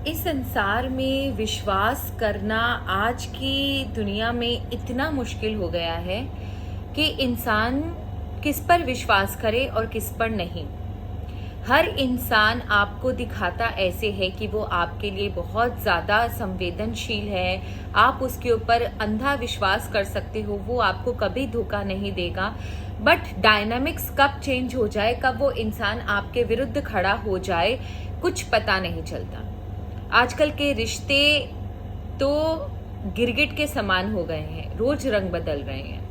इस संसार में विश्वास करना आज की दुनिया में इतना मुश्किल हो गया है कि इंसान किस पर विश्वास करे और किस पर नहीं। हर इंसान आपको दिखाता ऐसे है कि वो आपके लिए बहुत ज़्यादा संवेदनशील है, आप उसके ऊपर अंधा विश्वास कर सकते हो, वो आपको कभी धोखा नहीं देगा। बट डायनामिक्स कब चेंज हो जाए, कब वो इंसान आपके विरुद्ध खड़ा हो जाए, कुछ पता नहीं चलता। आजकल के रिश्ते तो गिरगिट के समान हो गए हैं, रोज रंग बदल रहे हैं।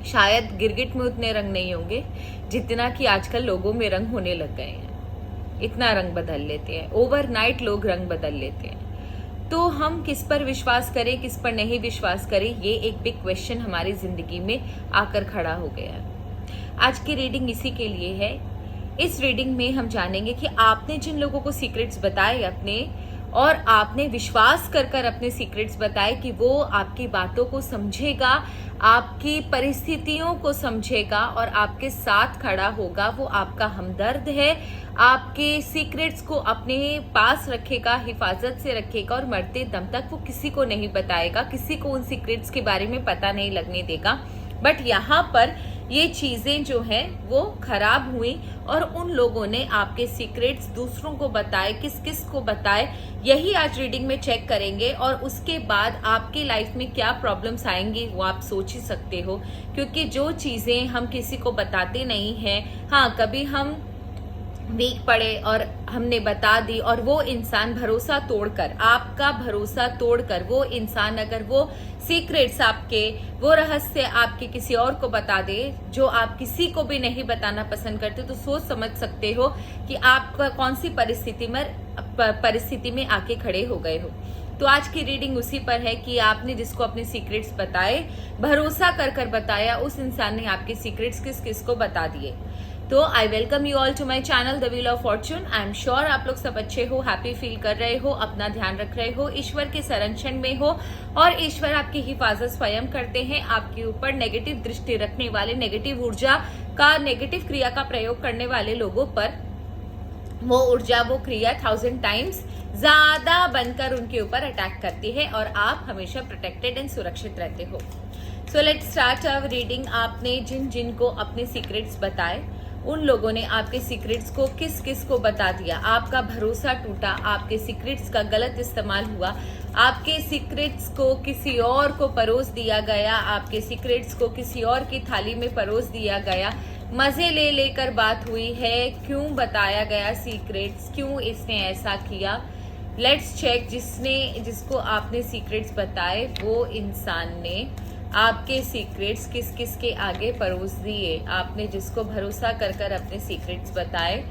शायद गिरगिट में उतने रंग नहीं होंगे जितना कि आजकल लोगों में रंग होने लग गए हैं। इतना रंग बदल लेते हैं, ओवरनाइट लोग रंग बदल लेते हैं। तो हम किस पर विश्वास करें, किस पर नहीं विश्वास करें, ये एक बिग क्वेश्चन हमारी जिंदगी में आकर खड़ा हो गया है। आज की रीडिंग इसी के लिए है। इस रीडिंग में हम जानेंगे कि आपने जिन लोगों को सीक्रेट्स बताए अपने, और आपने विश्वास कर कर अपने सीक्रेट्स बताए कि वो आपकी बातों को समझेगा, आपकी परिस्थितियों को समझेगा और आपके साथ खड़ा होगा, वो आपका हमदर्द है, आपके सीक्रेट्स को अपने पास रखेगा, हिफाजत से रखेगा और मरते दम तक वो किसी को नहीं बताएगा, किसी को उन सीक्रेट्स के बारे में पता नहीं लगने देगा। बट यहाँ पर ये चीजें जो हैं वो खराब हुई और उन लोगों ने आपके सीक्रेट्स दूसरों को बताए, किस किस को बताए, यही आज रीडिंग में चेक करेंगे। और उसके बाद आपकी लाइफ में क्या प्रॉब्लम्स आएंगी वो आप सोच ही सकते हो, क्योंकि जो चीजें हम किसी को बताते नहीं हैं, हाँ कभी हम वीक पड़े और हमने बता दी और वो इंसान भरोसा तोड़कर, आपका भरोसा तोड़कर वो इंसान अगर वो सीक्रेट्स आपके, वो रहस्य आपके किसी और को बता दे जो आप किसी को भी नहीं बताना पसंद करते, तो सोच समझ सकते हो कि आप कौन सी परिस्थिति में आके खड़े हो गए हो। तो आज की रीडिंग उसी पर है कि आपने जिसको अपने सीक्रेट्स बताए, भरोसा कर कर बताया, उस इंसान ने आपके सीक्रेट्स किस किस को बता दिए। तो I welcome you all to my channel the wheel of fortune. I am sure आप लोग सब अच्छे हो, हैप्पी फील कर रहे हो, अपना ध्यान रख रहे हो, ईश्वर के संरक्षण में हो और ईश्वर आपकी हिफाजत स्वयं करते हैं। आपके ऊपर नेगेटिव दृष्टि रखने वाले, नेगेटिव ऊर्जा का, नेगेटिव क्रिया का प्रयोग करने वाले लोगों पर वो ऊर्जा, वो क्रिया 1000 टाइम्स ज्यादा बनकर उनके ऊपर अटैक करती है और आप हमेशा प्रोटेक्टेड एंड सुरक्षित रहते हो। So let's start our reading. आपने जिन जिन को अपने सीक्रेट्स बताए, उन लोगों ने आपके सीक्रेट्स को किस किस को बता दिया, आपका भरोसा टूटा, आपके सीक्रेट्स का गलत इस्तेमाल हुआ, आपके सीक्रेट्स को किसी और को परोस दिया गया, आपके सीक्रेट्स को किसी और की थाली में परोस दिया गया, मजे ले लेकर बात हुई है, क्यों बताया गया सीक्रेट्स, क्यों इसने ऐसा किया। Let's check. जिसको आपने सीक्रेट्स बताए वो इंसान ने आपके सीक्रेट्स किस किस के आगे परोस दिए। आपने जिसको भरोसा कर कर अपने सीक्रेट्स बताए,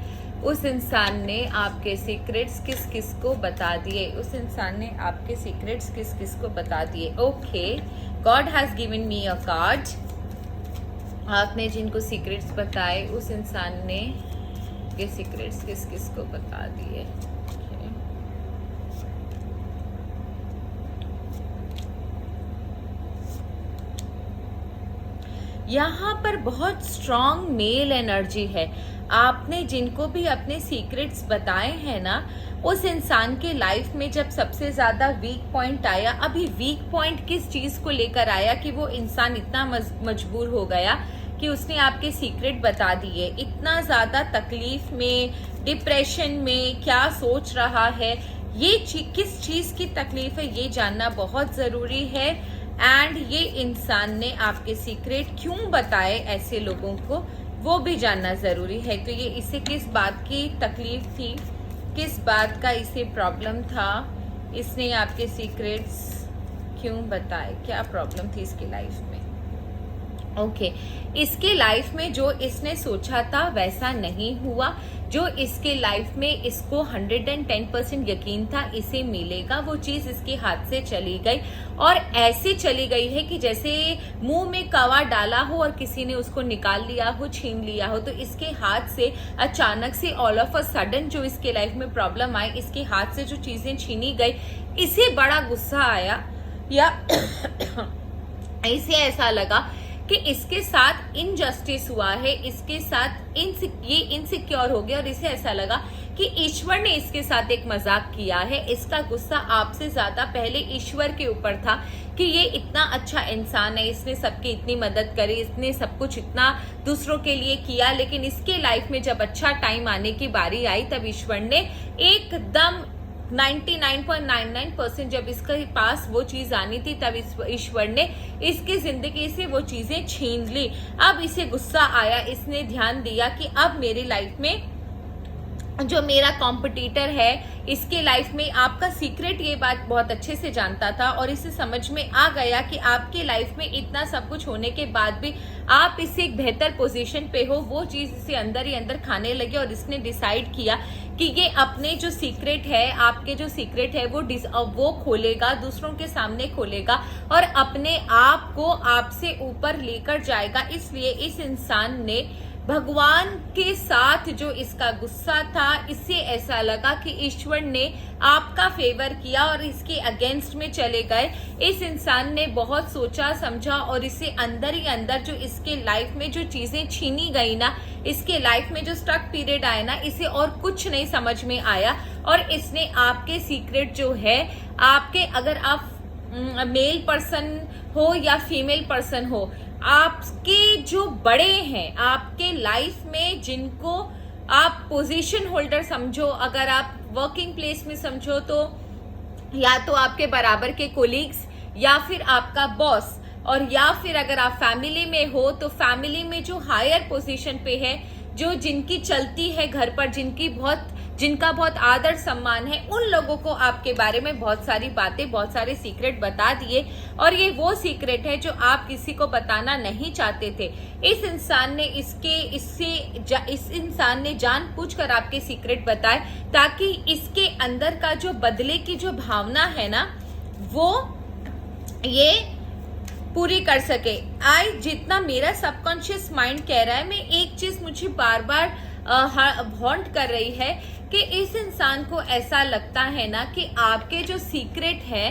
उस इंसान ने आपके सीक्रेट्स किस किस को बता दिए, उस इंसान ने आपके सीक्रेट्स किस किस को बता दिए। Okay, God has given me a card. आपने जिनको सीक्रेट्स बताए, उस इंसान ने के सीक्रेट्स किस किस को बता दिए। यहाँ पर बहुत स्ट्रॉन्ग मेल एनर्जी है। आपने जिनको भी अपने सीक्रेट्स बताए हैं ना, उस इंसान के लाइफ में जब सबसे ज्यादा वीक पॉइंट आया, अभी वीक पॉइंट किस चीज को लेकर आया कि वो इंसान इतना मजबूर हो गया कि उसने आपके सीक्रेट बता दिए। इतना ज्यादा तकलीफ में, डिप्रेशन में, क्या सोच रहा है, ये किस चीज की तकलीफ है, ये जानना बहुत जरूरी है। एंड ये इंसान ने आपके सीक्रेट क्यों बताए ऐसे लोगों को, वो भी जानना जरूरी है। तो ये इसे किस बात की तकलीफ थी, किस बात का इसे प्रॉब्लम था, इसने आपके सीक्रेट्स क्यों बताए, क्या प्रॉब्लम थी इसकी लाइफ में। ओके, इसके लाइफ में जो इसने सोचा था वैसा नहीं हुआ। जो इसके लाइफ में इसको 110% यकीन था इसे मिलेगा, वो चीज इसके हाथ से चली गई और ऐसे चली गई है कि जैसे मुंह में कवा डाला हो और किसी ने उसको निकाल लिया हो, छीन लिया हो। तो इसके हाथ से अचानक से ऑल ऑफ अ सडन जो इसके लाइफ में प्रॉब्लम आई, इसके हाथ से जो चीजें छीनी गई, इसे बड़ा गुस्सा आया या इसे ऐसा लगा कि इसके साथ इनजस्टिस हुआ है, इसके साथ ये इनसिक्योर हो गया और इसे ऐसा लगा कि ईश्वर ने इसके साथ एक मजाक किया है। इसका गुस्सा आपसे ज्यादा पहले ईश्वर के ऊपर था कि ये इतना अच्छा इंसान है, इसने सबकी इतनी मदद करी, इसने सब कुछ इतना दूसरों के लिए किया, लेकिन इसके लाइफ में जब अच्छा टाइम आने की बारी आई तब ईश्वर ने एकदम 99.99% जब इसके पास वो चीज आनी थी तब ईश्वर ने इसकी जिंदगी से वो चीजें छीन ली। अब इसे गुस्सा आया, इसने ध्यान दिया कि अब मेरी लाइफ में जो मेरा कॉम्पिटिटर है इसके लाइफ में आपका सीक्रेट ये बात बहुत अच्छे से जानता था और इसे समझ में आ गया कि आपके लाइफ में इतना सब कुछ होने के बाद भी आप इससे एक बेहतर पोजीशन पे हो। वो चीज इसे अंदर ही अंदर खाने लगे और इसने डिसाइड किया कि ये अपने जो सीक्रेट है, आपके जो सीक्रेट है वो खोलेगा, दूसरों के सामने खोलेगा और अपने आप को आपसे ऊपर लेकर जाएगा। इसलिए इस इंसान ने भगवान के साथ जो इसका गुस्सा था, इससे ऐसा लगा कि ईश्वर ने आपका फेवर किया और इसके अगेंस्ट में चले गए। इस इंसान ने बहुत सोचा समझा और इसे अंदर ही अंदर जो इसके लाइफ में जो चीजें छीनी गई ना, इसके लाइफ में जो स्टक पीरियड आया ना, इसे और कुछ नहीं समझ में आया और इसने आपके सीक्रेट जो है, आपके अगर आप मेल पर्सन हो या फीमेल पर्सन हो, आपके जो बड़े हैं आपके लाइफ में, जिनको आप पोजीशन होल्डर समझो, अगर आप वर्किंग प्लेस में समझो तो या तो आपके बराबर के कोलीग्स या फिर आपका बॉस, और या फिर अगर आप फैमिली में हो तो फैमिली में जो हायर पोजीशन पे है, जो जिनकी चलती है घर पर, जिनका बहुत आदर सम्मान है, उन लोगों को आपके बारे में बहुत सारी बातें, बहुत सारे सीक्रेट बता दिए और ये वो सीक्रेट है जो आप किसी को बताना नहीं चाहते थे। इस इंसान ने इस इंसान ने जानबूझकर आपके सीक्रेट बताए ताकि इसके अंदर का जो बदले की जो भावना है ना, वो ये पूरी कर सके। जितना मेरा सबकॉन्शियस माइंड कह रहा है, मैं एक चीज मुझे बार बार हॉन्ट कर रही है कि इस इंसान को ऐसा लगता है ना कि आपके जो सीक्रेट है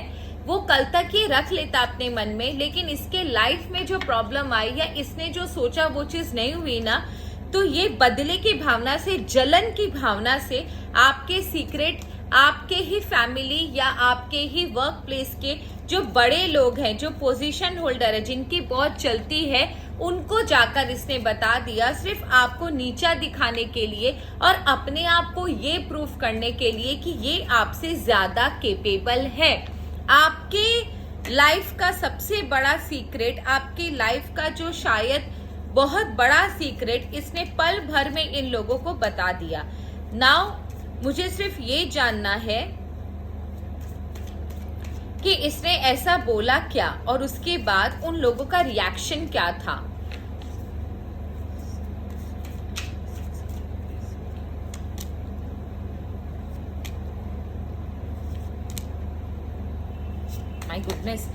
वो कल तक ही रख लेता अपने मन में, लेकिन इसके लाइफ में जो प्रॉब्लम आई या इसने जो सोचा वो चीज नहीं हुई ना, तो ये बदले की भावना से, जलन की भावना से आपके सीक्रेट आपके ही फैमिली या आपके ही वर्क प्लेस के जो बड़े लोग हैं, जो पोजीशन होल्डर है, जिनकी बहुत चलती है, उनको जाकर इसने बता दिया, सिर्फ आपको नीचा दिखाने के लिए और अपने आप को ये प्रूफ करने के लिए कि ये आपसे ज्यादा केपेबल है। आपके लाइफ का सबसे बड़ा सीक्रेट, आपकी लाइफ का जो शायद बहुत बड़ा सीक्रेट, इसने पल भर में इन लोगों को बता दिया। नाउ मुझे सिर्फ ये जानना है कि इसने ऐसा बोला क्या और उसके बाद उन लोगों का रिएक्शन क्या था। My goodness.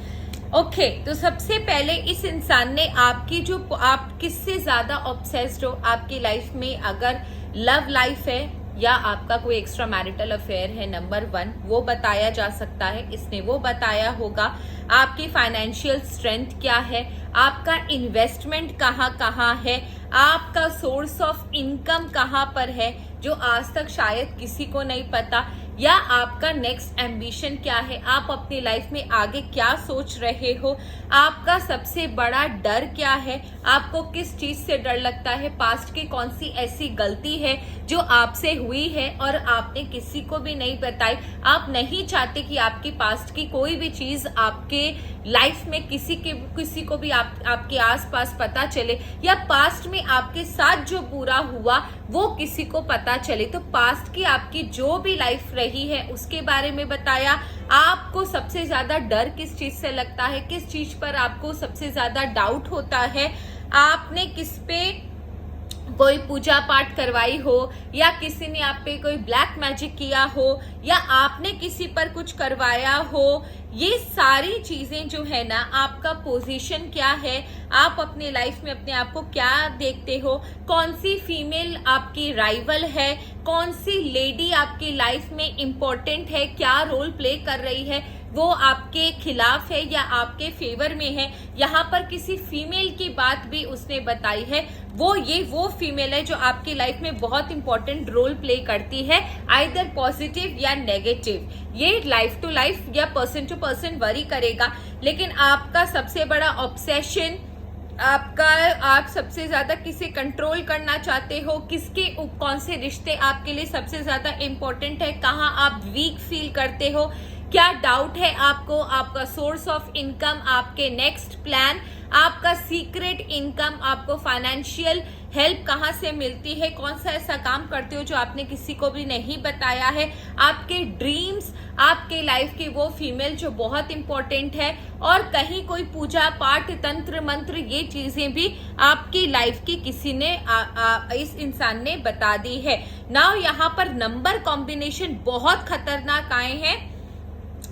ओके, तो सबसे पहले इस इंसान ने आपकी जो, आप किससे ज्यादा ऑब्सेस्ड हो आपकी लाइफ में, अगर लव लाइफ है या आपका कोई एक्स्ट्रा मैरिटल अफेयर है, नंबर 1 वो बताया जा सकता है। इसने वो बताया होगा आपकी फाइनेंशियल स्ट्रेंथ क्या है, आपका इन्वेस्टमेंट कहाँ कहाँ है, आपका सोर्स ऑफ इनकम कहाँ पर है जो आज तक शायद किसी को नहीं पता, या आपका नेक्स्ट एम्बिशन क्या है, आप अपनी लाइफ में आगे क्या सोच रहे हो, आपका सबसे बड़ा डर क्या है, आपको किस चीज से डर लगता है, पास्ट की कौन सी ऐसी गलती है जो आपसे हुई है और आपने किसी को भी नहीं बताई, आप नहीं चाहते कि आपकी पास्ट की कोई भी चीज आपके लाइफ में किसी को भी आपके आसपास पता चले, या पास्ट में आपके साथ जो बुरा हुआ वो किसी को पता चले। तो पास्ट की आपकी जो भी लाइफ रही है उसके बारे में बताया। आपको सबसे ज्यादा डर किस चीज से लगता है, किस चीज पर आपको सबसे ज्यादा डाउट होता है, आपने किस पे कोई पूजा पाठ करवाई हो, या किसी ने आप पे कोई ब्लैक मैजिक किया हो, या आपने किसी पर कुछ करवाया हो, ये सारी चीजें जो है ना, आपका पोजीशन क्या है, आप अपने लाइफ में अपने आप को क्या देखते हो, कौन सी फीमेल आपकी राइवल है, कौन सी लेडी आपकी लाइफ में इम्पोर्टेंट है, क्या रोल प्ले कर रही है, वो आपके खिलाफ है या आपके फेवर में है। यहाँ पर किसी फीमेल की बात भी उसने बताई है, वो फीमेल है जो आपकी लाइफ में बहुत इंपॉर्टेंट रोल प्ले करती है, आइदर पॉजिटिव या नेगेटिव। ये लाइफ टू लाइफ या पर्सन टू पर्सन वरी करेगा, लेकिन आपका सबसे बड़ा ऑब्सेशन, आप सबसे ज्यादा किसे कंट्रोल करना चाहते हो, कौन से रिश्ते आपके लिए सबसे ज्यादा इंपॉर्टेंट है, कहाँ आप वीक फील करते हो, क्या डाउट है आपको, आपका सोर्स ऑफ इनकम, आपके नेक्स्ट प्लान, आपका सीक्रेट इनकम, आपको फाइनेंशियल हेल्प कहाँ से मिलती है, कौन सा ऐसा काम करते हो जो आपने किसी को भी नहीं बताया है, आपके ड्रीम्स, आपके लाइफ की वो फीमेल जो बहुत इंपॉर्टेंट है, और कहीं कोई पूजा पाठ तंत्र मंत्र, ये चीजें भी आपकी लाइफ की किसी ने इस इंसान ने बता दी है। नाउ यहाँ पर नंबर कॉम्बिनेशन बहुत खतरनाक आए हैं।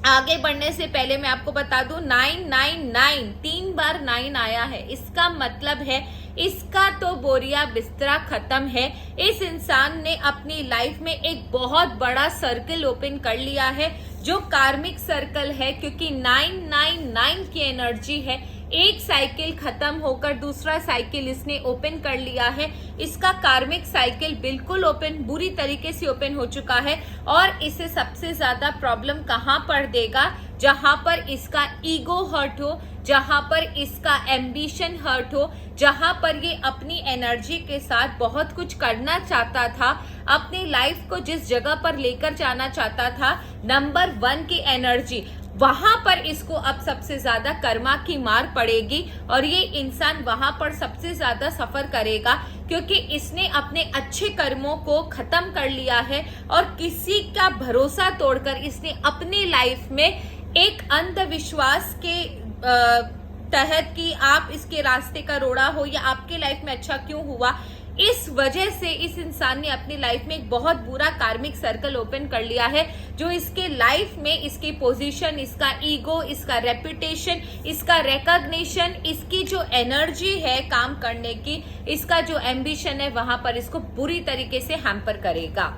आगे बढ़ने से पहले मैं आपको बता दूं 999 3 बार 9 आया है, इसका मतलब है इसका तो बोरिया बिस्तरा खत्म है। इस इंसान ने अपनी लाइफ में एक बहुत बड़ा सर्कल ओपन कर लिया है जो कार्मिक सर्कल है, क्योंकि 999 की एनर्जी है। एक साइकिल खत्म होकर दूसरा साइकिल इसने ओपन कर लिया है। इसका कार्मिक साइकिल बिल्कुल ओपन, बुरी तरीके से ओपन हो चुका है, और इसे सबसे ज्यादा प्रॉब्लम कहां पर देगा, जहां पर इसका ईगो हर्ट हो, जहां पर इसका एम्बिशन हर्ट हो, जहां पर ये अपनी एनर्जी के साथ बहुत कुछ करना चाहता था, अपनी लाइफ को जिस जगह पर लेकर जाना चाहता था, नंबर 1 की एनर्जी, वहां पर इसको अब सबसे ज्यादा कर्मा की मार पड़ेगी, और ये इंसान वहां पर सबसे ज्यादा सफर करेगा, क्योंकि इसने अपने अच्छे कर्मों को खत्म कर लिया है, और किसी का भरोसा तोड़कर इसने अपनी लाइफ में एक अंधविश्वास के तहत कि आप इसके रास्ते का रोड़ा हो या आपके लाइफ में अच्छा क्यों हुआ, इस वजह से इस इंसान ने अपनी लाइफ में एक बहुत बुरा कार्मिक सर्कल ओपन कर लिया है, जो इसके लाइफ में इसकी पोजीशन, इसका ईगो, इसका रेपुटेशन, इसका रिकॉग्निशन, इसकी जो एनर्जी है काम करने की, इसका जो एम्बिशन है, वहां पर इसको बुरी तरीके से हैम्पर करेगा।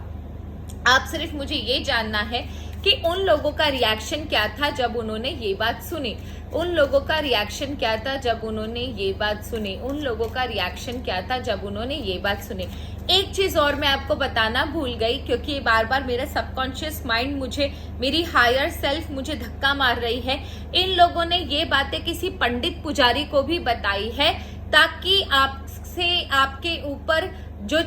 आप सिर्फ मुझे ये जानना है कि उन लोगों का रिएक्शन क्या था जब उन्होंने ये बात सुनी, उन लोगों का रिएक्शन क्या था जब उन्होंने ये बात सुनी, उन लोगों का रिएक्शन क्या था जब उन्होंने ये बात सुनी। एक चीज और मैं आपको बताना भूल गई, क्योंकि ये बार बार मेरा सबकॉन्शियस माइंड मुझे, मेरी हायर सेल्फ मुझे धक्का मार रही है। इन लोगों ने ये बातें किसी पंडित पुजारी को भी बताई है, ताकि आपसे, आपके ऊपर जो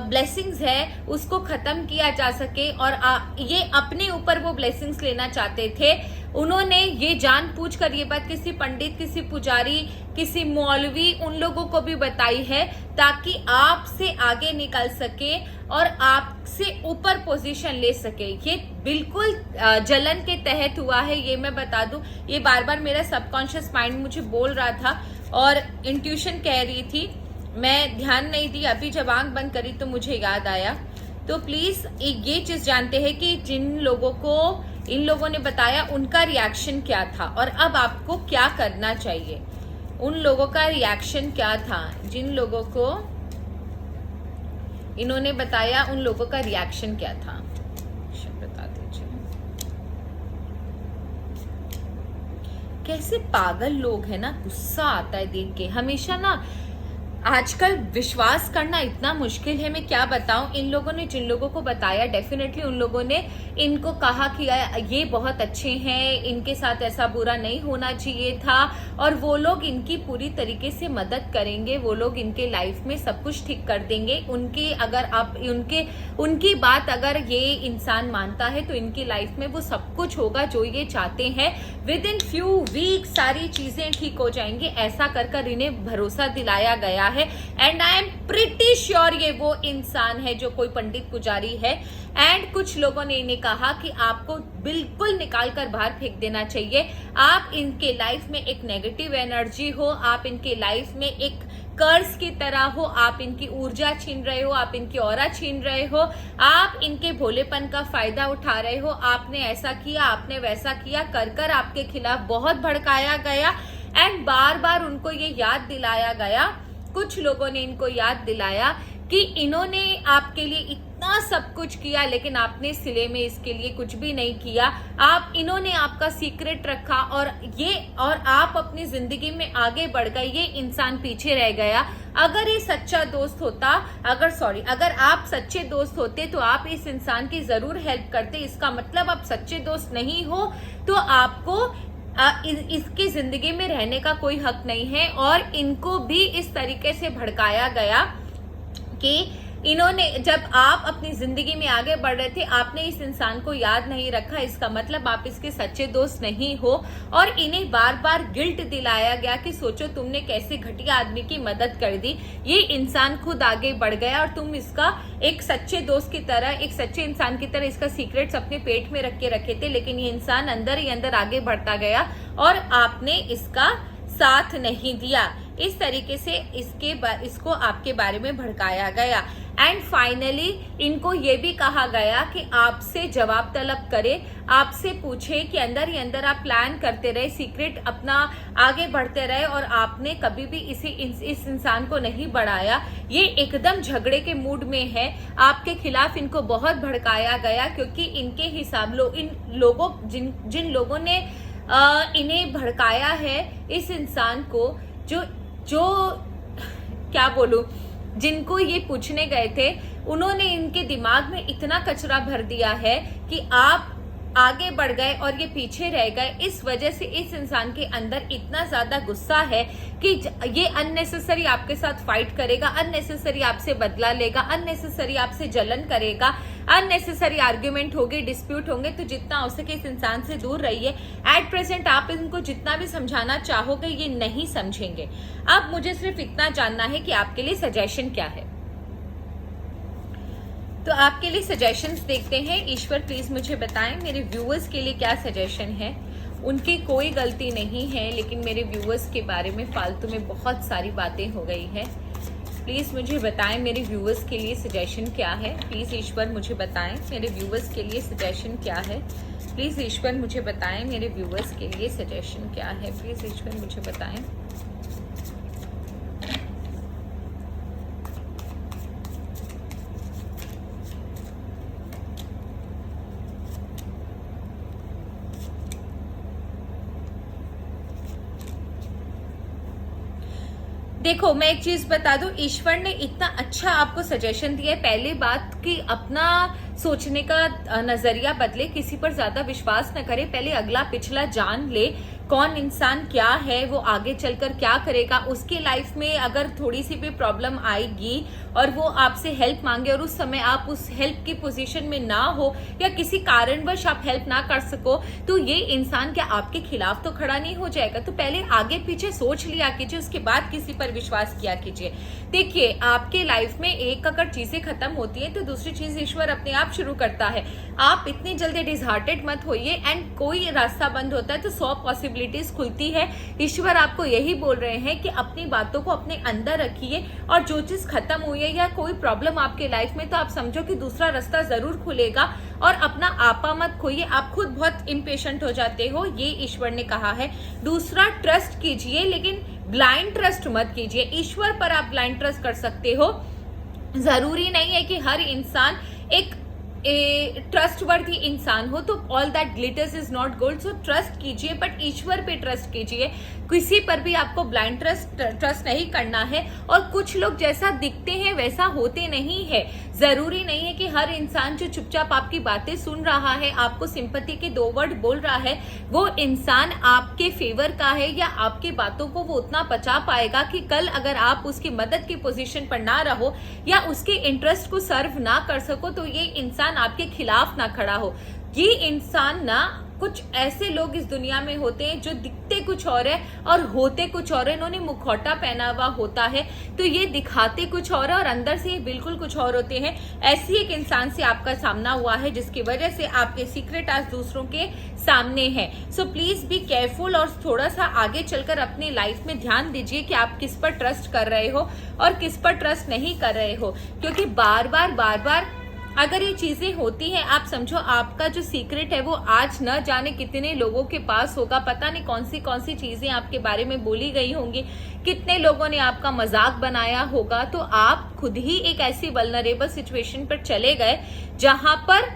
ब्लेसिंग्स है उसको खत्म किया जा सके, और ये अपने ऊपर वो ब्लेसिंग्स लेना चाहते थे। उन्होंने ये जानबूझकर ये बात किसी पंडित, किसी पुजारी, किसी मौलवी, उन लोगों को भी बताई है, ताकि आपसे आगे निकल सके और आपसे ऊपर पोजीशन ले सके। ये बिल्कुल जलन के तहत हुआ है, ये मैं बता दूं। ये बार बार मेरा सबकॉन्शियस माइंड मुझे बोल रहा था, और इंट्यूशन कह रही थी, मैं ध्यान नहीं दी। अभी जब आंख बंद करी तो मुझे याद आया। तो प्लीज ये चीज जानते हैं कि जिन लोगों को इन लोगों ने बताया उनका रिएक्शन क्या था, और अब आपको क्या करना चाहिए। उन लोगों का रिएक्शन क्या था, जिन लोगों को इन्होंने बताया उन लोगों का रिएक्शन क्या था, बता दीजिए। कैसे पागल लोग हैं ना, गुस्सा आता है देख के। हमेशा ना आजकल विश्वास करना इतना मुश्किल है, मैं क्या बताऊं। इन लोगों ने जिन लोगों को बताया, डेफिनेटली उन लोगों ने इनको कहा कि ये बहुत अच्छे हैं, इनके साथ ऐसा बुरा नहीं होना चाहिए था, और वो लोग इनकी पूरी तरीके से मदद करेंगे, वो लोग इनके लाइफ में सब कुछ ठीक कर देंगे। उनकी बात अगर ये इंसान मानता है तो इनकी लाइफ में वो सब कुछ होगा जो ये चाहते हैं। विद इन फ्यू वीक सारी चीजें ठीक हो जाएंगी, ऐसा कर इन्हें भरोसा दिलाया गया है। And I am pretty sure ये वो इंसान है जो कोई पंडित पुजारी है। एंड कुछ लोगों ने इन्हें कहा कि आपको बिल्कुल निकाल कर बाहर फेंक देना चाहिए। आप इनके लाइफ में एक नेगेटिव एनर्जी हो, आप इनके लाइफ में एक कर्ज की तरह हो, आप इनकी ऊर्जा छीन रहे हो, आप इनकी ऑरा छीन रहे हो, आप इनके भोलेपन का फायदा उठा रहे हो। आपने ऐसा किया, आपने वैसा किया, कर आपके खिलाफ बहुत भड़काया गया, एंड बार बार उनको ये याद दिलाया गया, कुछ लोगों ने इनको याद दिलाया कि इन्होंने आपके लिए इतना सब कुछ किया, लेकिन आपने सिले में इसके लिए कुछ भी नहीं किया। इन्होंने आपका सीक्रेट रखा और आप अपनी जिंदगी में आगे बढ़ गए, ये इंसान पीछे रह गया। अगर ये सच्चा दोस्त होता, अगर आप सच्चे दोस्त होते तो आप इस इंसान की जरूर हेल्प करते। इसका मतलब आप सच्चे दोस्त नहीं हो तो आपको इसकी जिंदगी में रहने का कोई हक नहीं है। और इनको भी इस तरीके से भड़काया गया कि जब आप अपनी जिंदगी में आगे बढ़ रहे थे, आपने इस इंसान को याद नहीं रखा। इसका मतलब आप इसके सच्चे दोस्त नहीं हो। और इन्हें बार बार गिल्ट दिलाया गया कि सोचो तुमने कैसे घटिया आदमी की मदद कर दी। ये इंसान खुद आगे बढ़ गया और तुम इसका एक सच्चे दोस्त की तरह, एक सच्चे इंसान की तरह इसका सीक्रेट्स अपने पेट में रख के रखे थे, लेकिन ये इंसान अंदर ही अंदर आगे बढ़ता गया और आपने इसका साथ नहीं दिया। इस तरीके से इसको आपके बारे में भड़काया गया। एंड फाइनली इनको ये भी कहा गया कि आपसे जवाब तलब करे, आपसे पूछे कि अंदर ही अंदर आप प्लान करते रहे, सीक्रेट अपना आगे बढ़ते रहे और आपने कभी भी इस इंसान को नहीं बढ़ाया। ये एकदम झगड़े के मूड में है, आपके खिलाफ इनको बहुत भड़काया गया क्योंकि इनके हिसाब जिन लोगों ने इन्हें भड़काया है, इस इंसान को जो क्या बोलूं, जिनको ये पूछने गए थे, उन्होंने इनके दिमाग में इतना कचरा भर दिया है कि आप आगे बढ़ गए और ये पीछे रह गए। इस वजह से इस इंसान के अंदर इतना ज्यादा गुस्सा है कि ये अननेसेसरी आपके साथ फाइट करेगा, अननेसेसरी आपसे बदला लेगा, अननेसेसरी आपसे जलन करेगा, अननेसेसरी आर्ग्यूमेंट होगी, डिस्प्यूट होंगे। तो जितना हो सके इस इंसान से दूर रहिए। एट प्रेजेंट आप इनको जितना भी समझाना चाहोगे ये नहीं समझेंगे। अब मुझे सिर्फ इतना जानना है कि आपके लिए सजेशन क्या है। तो आपके लिए सजेशंस देखते हैं। ईश्वर प्लीज मुझे बताएं मेरे व्यूअर्स के लिए क्या सजेशन है। उनकी कोई गलती नहीं है, लेकिन मेरे व्यूअर्स के बारे में फालतू में बहुत सारी बातें हो गई है। प्लीज मुझे बताएं मेरे व्यूअर्स के लिए सजेशन क्या है। प्लीज ईश्वर मुझे बताएं मेरे व्यूअर्स के लिए सजेशन क्या है। प्लीज ईश्वर मुझे बताएं मेरे व्यूअर्स के लिए सजेशन क्या है। प्लीज ईश्वर मुझे बताएं। देखो मैं एक चीज बता दूं, ईश्वर ने इतना अच्छा आपको सजेशन दिया है। पहली बात कि अपना सोचने का नजरिया बदले, किसी पर ज्यादा विश्वास न करे, पहले अगला पिछला जान ले, कौन इंसान क्या है, वो आगे चलकर क्या करेगा। उसकी लाइफ में अगर थोड़ी सी भी प्रॉब्लम आएगी और वो आपसे हेल्प मांगे और उस समय आप उस हेल्प की पोजीशन में ना हो या किसी कारणवश आप हेल्प ना कर सको, तो ये इंसान क्या आपके खिलाफ तो खड़ा नहीं हो जाएगा। तो पहले आगे पीछे सोच लिया कीजिए, उसके बाद किसी पर विश्वास किया कीजिए। देखिए आपके लाइफ में एक अगर चीजें खत्म होती है तो दूसरी चीज ईश्वर अपने आप शुरू करता है। आप इतनी जल्दी डिसहार्टेड मत होइए। एंड कोई रास्ता बंद होता है तो 100 पॉसिबिलिटीज खुलती है। ईश्वर आपको यही बोल रहे हैं कि अपनी बातों को अपने अंदर रखिए और जो चीज खत्म हुई है या कोई प्रॉब्लम आपके लाइफ में, तो आप समझो कि दूसरा रास्ता जरूर खुलेगा। और अपना आपा मत खोइए, आप खुद बहुत इम्पेशेंट हो जाते हो, ये ईश्वर ने कहा है। दूसरा, ट्रस्ट कीजिए लेकिन ब्लाइंड ट्रस्ट मत कीजिए। ईश्वर पर आप ब्लाइंड ट्रस्ट कर सकते हो, जरूरी नहीं है कि हर इंसान एक ट्रस्टवर्दी इंसान हो। तो all that glitters is not gold. So trust कीजिए बट ईश्वर पे ट्रस्ट कीजिए, किसी पर भी आपको ब्लाइंड ट्रस्ट नहीं करना है। और कुछ लोग जैसा दिखते हैं वैसा होते नहीं है। जरूरी नहीं है कि हर इंसान जो चुपचाप आपकी बातें सुन रहा है, आपको सिंपैथी के 2 वर्ड बोल रहा है, वो इंसान आपके फेवर का है या आपकी बातों को वो उतना पचा पाएगा कि कल अगर आप उसकी मदद की पोजीशन पर ना रहो या उसके इंटरेस्ट को सर्व ना कर सको, तो ये इंसान आपके खिलाफ ना खड़ा हो। ये इंसान ना, कुछ ऐसे लोग इस दुनिया में होते हैं जो दिखते कुछ और है और होते कुछ और है। इन्होंने मुखौटा पहना हुआ होता है तो ये दिखाते कुछ और है और अंदर से ये बिल्कुल कुछ और होते हैं। ऐसी एक इंसान से आपका सामना हुआ है जिसकी वजह से आपके सीक्रेट आज दूसरों के सामने है। सो प्लीज बी केयरफुल और थोड़ा सा आगे चलकर अपनी लाइफ में ध्यान दीजिए कि आप किस पर ट्रस्ट कर रहे हो और किस पर ट्रस्ट नहीं कर रहे हो। क्योंकि बार बार अगर ये चीजें होती हैं, आप समझो आपका जो सीक्रेट है वो आज न जाने कितने लोगों के पास होगा, पता नहीं कौन सी चीजें आपके बारे में बोली गई होंगी, कितने लोगों ने आपका मजाक बनाया होगा, तो आप खुद ही एक ऐसी वल्नरेबल सिचुएशन पर चले गए जहां पर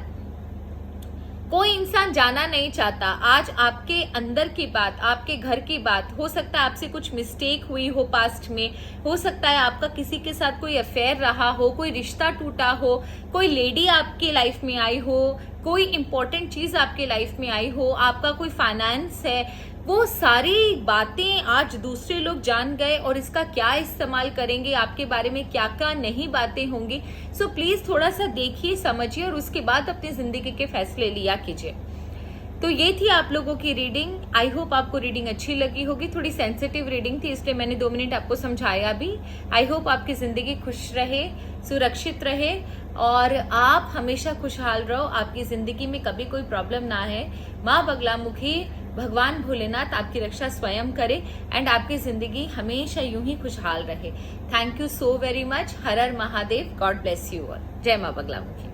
कोई इंसान जाना नहीं चाहता। आज आपके अंदर की बात, आपके घर की बात, हो सकता है आपसे कुछ मिस्टेक हुई हो पास्ट में, हो सकता है आपका किसी के साथ कोई अफेयर रहा हो, कोई रिश्ता टूटा हो, कोई लेडी आपके लाइफ में आई हो, कोई इंपॉर्टेंट चीज आपके लाइफ में आई हो, आपका कोई फाइनेंस है, वो सारी बातें आज दूसरे लोग जान गए और इसका क्या इस्तेमाल करेंगे, आपके बारे में क्या क्या नहीं बातें होंगी। सो प्लीज थोड़ा सा देखिए, समझिए और उसके बाद अपनी जिंदगी के फैसले लिया कीजिए। तो ये थी आप लोगों की रीडिंग। आई होप आपको रीडिंग अच्छी लगी होगी। थोड़ी सेंसिटिव रीडिंग थी, इसलिए मैंने 2 मिनट आपको समझाया भी। आई होप आपकी जिंदगी खुश रहे, सुरक्षित रहे और आप हमेशा खुशहाल रहो, आपकी जिंदगी में कभी कोई प्रॉब्लम ना है। माँ बगलामुखी भगवान भोलेनाथ आपकी रक्षा स्वयं करे एंड आपकी जिंदगी हमेशा यूं ही खुशहाल रहे। Thank you so very much. Her her Mahadev. God bless you all. जय माँ बगलामुखी।